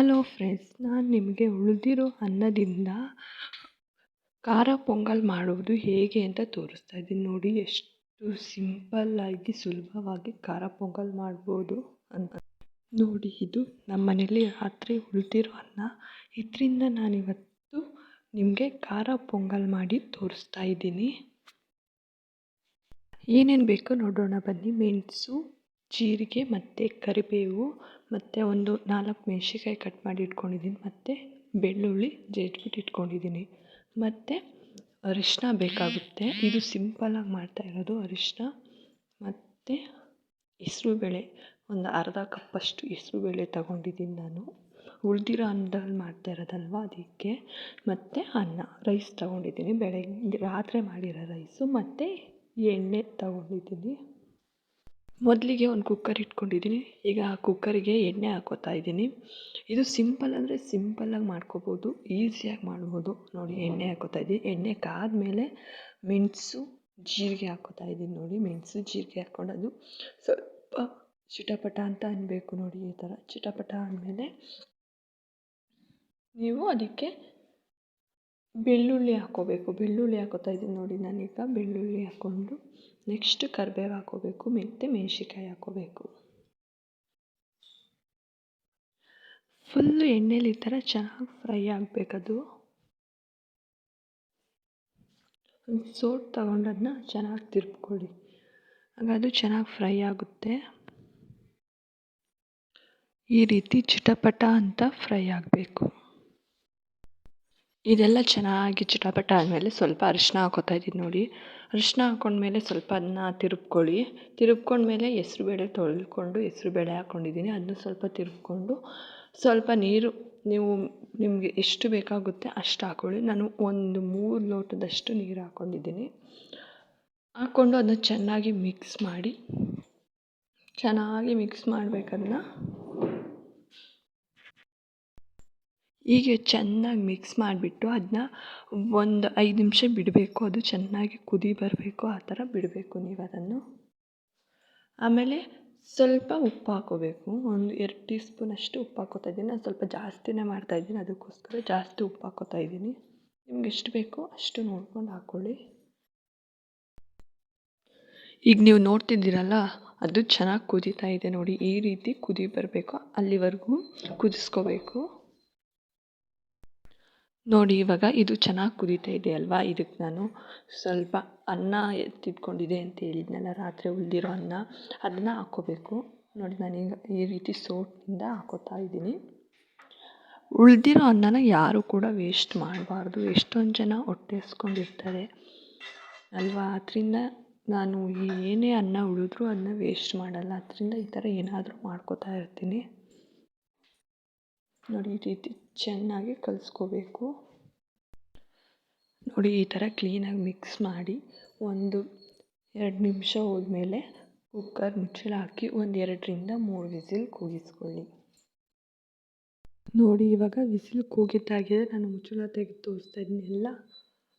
Hello friends, ನಾನು ನಿಮಗೆ ಉಳಿದಿರೋ ಅನ್ನದಿಂದ ಖಾರ ಪೊಂಗಲ್ ಮಾಡುವುದು ಹೇಗೆ ಅಂತ ತೋರಿಸ್ತಾ ಇದ್ದೀನಿ. ನೋಡಿ, ಎಷ್ಟು ಸಿಂಪಲ್ಲಾಗಿ ಸುಲಭವಾಗಿ ಖಾರ ಪೊಂಗಲ್ ಮಾಡ್ಬೋದು ಅಂತ. ನೋಡಿ, ಇದು ನಮ್ಮ ಮನೇಲಿ ರಾತ್ರಿ ಉಳಿದಿರೋ ಅನ್ನ. ಇದರಿಂದ ನಾನಿವತ್ತು ನಿಮಗೆ ಖಾರ ಪೊಂಗಲ್ ಮಾಡಿ ತೋರಿಸ್ತಾ ಇದ್ದೀನಿ. ಏನೇನು ಬೇಕೋ ನೋಡೋಣ ಬನ್ನಿ. ಮೆಣಸು, ಜೀರಿಗೆ ಮತ್ತು ಕರಿಬೇವು ಮತ್ತು ಒಂದು 4 ಮೆಣಸಿನ್ಕಾಯಿ ಕಟ್ ಮಾಡಿ ಇಟ್ಕೊಂಡಿದ್ದೀನಿ, ಮತ್ತು ಬೆಳ್ಳುಳ್ಳಿ ಜಜ್ಜಿಬಿಟ್ಟು ಇಟ್ಕೊಂಡಿದ್ದೀನಿ, ಮತ್ತು ಅರಿಶಿನ ಬೇಕಾಗುತ್ತೆ. ಇದು ಸಿಂಪಲ್ಲಾಗಿ ಮಾಡ್ತಾ ಇರೋದು. ಅರಿಶಿನ ಮತ್ತು ಹೆಸ್ರುಬೇಳೆ, ಒಂದು ಅರ್ಧ ಕಪ್ಪಷ್ಟು ಹೆಸ್ರುಬೇಳೆ ತಗೊಂಡಿದ್ದೀನಿ ನಾನು. ಉಳಿದಿರೋ ಅನ್ನದಲ್ಲಿ ಮಾಡ್ತಾ ಇರೋದಲ್ವ ಅದಕ್ಕೆ. ಮತ್ತು ಅನ್ನ, ರೈಸ್ ತಗೊಂಡಿದ್ದೀನಿ, ಬೆಳಗ್ಗೆ ರಾತ್ರಿ ಮಾಡಿರೋ ರೈಸು, ಮತ್ತು ಎಣ್ಣೆ ತಗೊಂಡಿದ್ದೀನಿ. ಮೊದಲಿಗೆ ಒಂದು ಕುಕ್ಕರ್ ಇಟ್ಕೊಂಡಿದ್ದೀನಿ. ಈಗ ಆ ಕುಕ್ಕರಿಗೆ ಎಣ್ಣೆ ಹಾಕ್ಕೋತಾ ಇದ್ದೀನಿ. ಇದು ಸಿಂಪಲ್ ಅಂದರೆ ಸಿಂಪಲ್ಲಾಗಿ ಮಾಡ್ಕೋಬೋದು, ಈಸಿಯಾಗಿ ಮಾಡ್ಬೋದು. ನೋಡಿ, ಎಣ್ಣೆ ಹಾಕ್ಕೋತಾ ಇದ್ದೀನಿ. ಎಣ್ಣೆ ಕಾದ್ಮೇಲೆ ಮೆಣಸು, ಜೀರಿಗೆ ಹಾಕ್ಕೋತಾ ಇದ್ದೀನಿ. ನೋಡಿ, ಮೆಣಸು ಜೀರಿಗೆ ಹಾಕ್ಕೊಂಡು ಅದು ಸ್ವಲ್ಪ ಚಿಟಪಟ ಅಂತ ಅನ್ನಬೇಕು. ನೋಡಿ, ಈ ಥರ ಚಿಟಪಟ ಅಂದಮೇಲೆ ನೀವು ಅದಕ್ಕೆ ಬೆಳ್ಳುಳ್ಳಿ ಹಾಕ್ಕೋಬೇಕು. ಬೆಳ್ಳುಳ್ಳಿ ಹಾಕ್ಕೋತಾ ಇದ್ದೀನಿ. ನೋಡಿ, ನಾನೀಗ ಬೆಳ್ಳುಳ್ಳಿ ಹಾಕ್ಕೊಂಡು ನೆಕ್ಸ್ಟ್ ಕರಿಬೇವು ಹಾಕ್ಕೋಬೇಕು, ಮತ್ತು ಮೆಣಸಿನ್ಕಾಯಿ ಹಾಕ್ಕೋಬೇಕು. ಫುಲ್ಲು ಎಣ್ಣೆಲಿ ಈ ಥರ ಚೆನ್ನಾಗಿ ಫ್ರೈ ಆಗಬೇಕದು. ಸೋಟ್ ತಗೊಂಡದನ್ನ ಚೆನ್ನಾಗಿ ತಿರ್ಕೊಳ್ಳಿ, ಹಾಗದು ಚೆನ್ನಾಗಿ ಫ್ರೈ ಆಗುತ್ತೆ. ಈ ರೀತಿ ಚಿಟಪಟ ಅಂತ ಫ್ರೈ ಆಗಬೇಕು. ಇದೆಲ್ಲ ಚೆನ್ನಾಗಿ ಚಿಟಪಟ ಆದಮೇಲೆ ಸ್ವಲ್ಪ ಅರಿಶಿನ ಹಾಕ್ಕೋತಾ ಇದ್ದೀನಿ. ನೋಡಿ, ಅರಿಶಿನ ಹಾಕ್ಕೊಂಡ್ಮೇಲೆ ಸ್ವಲ್ಪ ಅದನ್ನ ತಿರುಗ್ಕೊಂಡ್ಮೇಲೆ ಹೆಸ್ರುಬೇಳೆ ತೊಳ್ಕೊಂಡು ಹೆಸ್ರುಬೇಳೆ ಹಾಕ್ಕೊಂಡಿದ್ದೀನಿ. ಅದನ್ನು ಸ್ವಲ್ಪ ತಿರುಗ್ಕೊಂಡು ಸ್ವಲ್ಪ ನೀರು, ನಿಮಗೆ ಎಷ್ಟು ಬೇಕಾಗುತ್ತೆ ಅಷ್ಟು ಹಾಕ್ಕೊಳ್ಳಿ. ನಾನು ಒಂದು 3 ಲೋಟದಷ್ಟು ನೀರು ಹಾಕ್ಕೊಂಡಿದ್ದೀನಿ. ಹಾಕ್ಕೊಂಡು ಅದನ್ನ ಚೆನ್ನಾಗಿ ಮಿಕ್ಸ್ ಮಾಡಬೇಕದನ್ನ. ಹೀಗೆ ಚೆನ್ನಾಗಿ ಮಿಕ್ಸ್ ಮಾಡಿಬಿಟ್ಟು ಅದನ್ನ ಒಂದು 5 ನಿಮಿಷ ಬಿಡಬೇಕು. ಅದು ಚೆನ್ನಾಗಿ ಕುದಿ ಬರಬೇಕು, ಆ ಥರ ಬಿಡಬೇಕು ನೀವು ಅದನ್ನು. ಆಮೇಲೆ ಸ್ವಲ್ಪ ಉಪ್ಪು ಹಾಕ್ಕೋಬೇಕು. ಒಂದು 2 ಟೀ ಸ್ಪೂನಷ್ಟು ಉಪ್ಪು ಹಾಕ್ಕೋತಾ ಇದ್ದೀನಿ. ನಾನು ಸ್ವಲ್ಪ ಜಾಸ್ತಿನೇ ಮಾಡ್ತಾಯಿದ್ದೀನಿ, ಅದಕ್ಕೋಸ್ಕರ ಜಾಸ್ತಿ ಉಪ್ಪು ಹಾಕ್ಕೋತಾ ಇದ್ದೀನಿ. ನಿಮ್ಗೆ ಎಷ್ಟು ಬೇಕೋ ಅಷ್ಟು ನೋಡ್ಕೊಂಡು ಹಾಕ್ಕೊಳ್ಳಿ. ಈಗ ನೀವು ನೋಡ್ತಿದ್ದೀರಲ್ಲ, ಅದು ಚೆನ್ನಾಗಿ ಕುದೀತಾ ಇದೆ. ನೋಡಿ, ಈ ರೀತಿ ಕುದಿ ಬರಬೇಕು, ಅಲ್ಲಿವರೆಗೂ ಕುದಿಸ್ಕೋಬೇಕು. ನೋಡಿ, ಇವಾಗ ಇದು ಚೆನ್ನಾಗಿ ಕುದೀತಾ ಇದೆ ಅಲ್ವಾ. ಇದಕ್ಕೆ ನಾನು ಸ್ವಲ್ಪ ಅನ್ನ ಎತ್ತಿಟ್ಕೊಂಡಿದೆ ಅಂತ ಹೇಳಿದ್ನಲ್ಲ, ರಾತ್ರಿ ಉಳಿದಿರೋ ಅನ್ನ, ಅದನ್ನು ಹಾಕ್ಕೋಬೇಕು. ನೋಡಿ, ನಾನೀಗ ಈ ರೀತಿ ಸೋಟಿನಿಂದ ಹಾಕ್ಕೋತಾ ಇದ್ದೀನಿ. ಉಳಿದಿರೋ ಅನ್ನನ ಯಾರು ಕೂಡ ವೇಸ್ಟ್ ಮಾಡಬಾರ್ದು. ಎಷ್ಟೊಂದು ಜನ ಹೊಟ್ಟೆ ಹಸ್ಕೊಂಡಿರ್ತಾರೆ ಅಲ್ವಾ. ಅದರಿಂದ ನಾನು ಏನೇ ಅನ್ನ ಉಳಿದ್ರೂ ಅದನ್ನ ವೇಸ್ಟ್ ಮಾಡಲ್ಲ. ಅದರಿಂದ ಈ ಥರ ಏನಾದರೂ ಮಾಡ್ಕೋತಾ ಇರ್ತೀನಿ. ನೋಡಿ, ಈ ರೀತಿ ಚೆನ್ನಾಗಿ ಕಲಿಸ್ಕೋಬೇಕು. ನೋಡಿ, ಈ ಥರ ಕ್ಲೀನಾಗಿ ಮಿಕ್ಸ್ ಮಾಡಿ ಒಂದು 2 ನಿಮಿಷ ಹೋದ್ಮೇಲೆ ಕುಕ್ಕರ್ ಮುಚ್ಚಳ ಹಾಕಿ ಒಂದು 2ರಿಂದ 3 ವಿಸಿಲ್ ಕೂಗಿಸ್ಕೊಳ್ಳಿ. ನೋಡಿ, ಇವಾಗ ವಿಸಿಲ್ ಕೂಗಿದ್ದಾಗಿದೆ. ನಾನು ಮುಚ್ಚಳ ತೆಗೆದು ತೋರಿಸ್ತಾ ಇದ್ದೀನಿ. ಎಲ್ಲ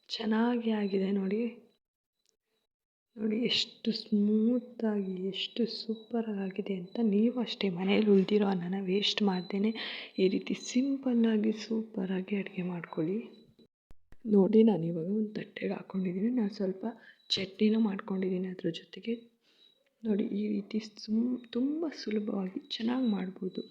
ಚೆನ್ನಾಗಿ ಆಗಿದೆ. ನೋಡಿ, ಎಷ್ಟು ಸ್ಮೂತಾಗಿ, ಎಷ್ಟು ಸೂಪರಾಗಿದೆ ಅಂತ. ನೀವು ಅಷ್ಟೇ ಮನೇಲಿ ಉಳಿದಿರೋ ಅನ್ನನ ವೇಸ್ಟ್ ಮಾಡ್ದೇನೆ ಈ ರೀತಿ ಸಿಂಪಲ್ಲಾಗಿ ಸೂಪರಾಗಿ ಅಡುಗೆ ಮಾಡ್ಕೊಳ್ಳಿ. ನೋಡಿ, ನಾನಿವಾಗ ಒಂದು ತಟ್ಟೆಗೆ ಹಾಕ್ಕೊಂಡಿದ್ದೀನಿ. ನಾನು ಸ್ವಲ್ಪ ಚಟ್ನಿನೂ ಮಾಡ್ಕೊಂಡಿದ್ದೀನಿ ಅದ್ರ ಜೊತೆಗೆ. ನೋಡಿ, ಈ ರೀತಿ ತುಂಬ ಸುಲಭವಾಗಿ ಚೆನ್ನಾಗಿ ಮಾಡ್ಬೋದು.